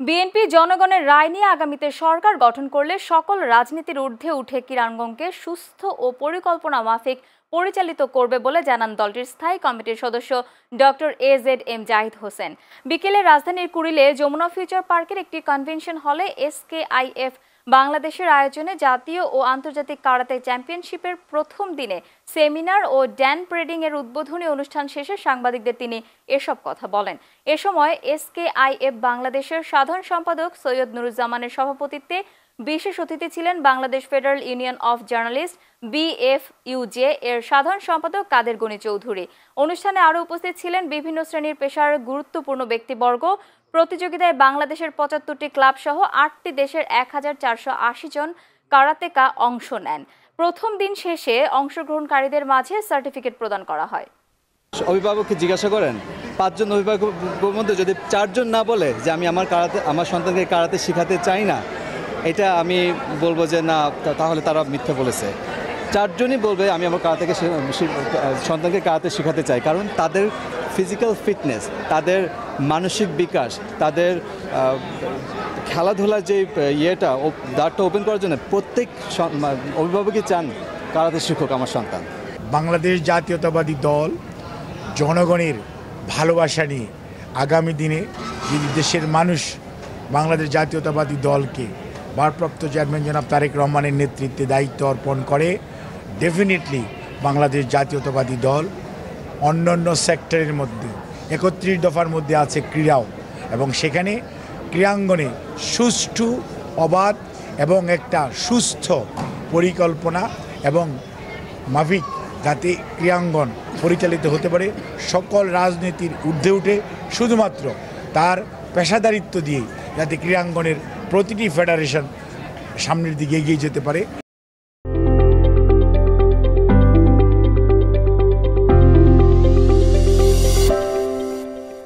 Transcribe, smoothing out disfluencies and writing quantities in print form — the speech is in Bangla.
বিএনপি জনগণের রায় নিয়ে আগামীতে সরকার গঠন করলে সকল রাজনীতির ঊর্ধ্বে উঠে ক্রীড়াঙ্গনকে সুস্থ ও পরিকল্পনা মাফিক পরিচালিত করবে বলে জানান দলটির স্থায়ী কমিটির সদস্য ডক্টর এজেড জাহিদ হোসেন। বিকেলে রাজধানীর কুড়িলে যমুনা ফিউচার পার্কের একটি কনভেনশন হলে এসকেআইএফ বাংলাদেশের আয়োজনে জাতীয় ও আন্তর্জাতিক কারাতে চ্যাম্পিয়নশিপের প্রথম দিনে সেমিনার ও ড্যান প্রেডিং এর উদ্বোধনী অনুষ্ঠান শেষে সাংবাদিকদের তিনি এসব কথা বলেন। এ সময় এসকেআইএফ বাংলাদেশের সাধারণ সম্পাদক সৈয়দ নুরুজ্জামানের সভাপতিত্বে বিশেষ অতিথি ছিলেন Bangladesh federal union of journalist BFUJ এর সাধারণ সম্পাদক কাদের গনি চৌধুরী। অনুষ্ঠানে আরও উপস্থিত ছিলেন বিভিন্ন শ্রেণীর পেশার গুরুত্বপূর্ণ ব্যক্তিবর্গ। প্রতিযোগিতায় বাংলাদেশের ৭৫টি ক্লাব সহ ৮টি দেশের ১,৪৮০ জন কারাতেকা অংশ নেন। প্রথম দিন শেষে অংশগ্রহণকারীদের মাঝে সার্টিফিকেট প্রদান করা হয়। অভিভাবককে জিজ্ঞাসা করেন, ৫ জন অভিভাবকের মধ্যে যদি ৪ জন না বলে যে আমি আমার সন্তানকে কারাতে শেখাতে চাই না, এটা আমি বলবো যে না, তাহলে তারা মিথ্যা বলেছে। ৪ জনই বলবে আমি আমার সন্তানকে কারাতে শেখাতে চাই, কারণ তাদের ফিজিক্যাল ফিটনেস, তাদের মানসিক বিকাশ, তাদের খেলাধুলার যে দ্বারটা ওপেন করার জন্য প্রত্যেক অভিভাবকই চান কারাতে শিক্ষক আমার সন্তান। বাংলাদেশ জাতীয়তাবাদী দল জনগণের ভালোবাসা নিয়ে আগামী দিনে যদি দেশের মানুষ বাংলাদেশ জাতীয়তাবাদী দলকে ভারপ্রাপ্ত চেয়ারম্যান জনাব তারেক রহমানের নেতৃত্বে দায়িত্ব অর্পণ করে, ডেফিনেটলি বাংলাদেশ জাতীয়তাবাদী দল অন্যান্য সেক্টরের মধ্যে ৩১ দফার মধ্যে আছে ক্রীড়াও, এবং সেখানে ক্রীড়াঙ্গনে সুষ্ঠু, অবাধ এবং একটা সুস্থ পরিকল্পনা এবং মাফিক যাতে ক্রীড়াঙ্গন পরিচালিত হতে পারে, সকল রাজনীতির ঊর্ধ্বে উঠে শুধুমাত্র তার পেশাদারিত্ব দিয়ে যাতে ক্রীড়াঙ্গনের প্রতিটি ফেডারেশন সামনের দিকে এগিয়ে যেতে পারে।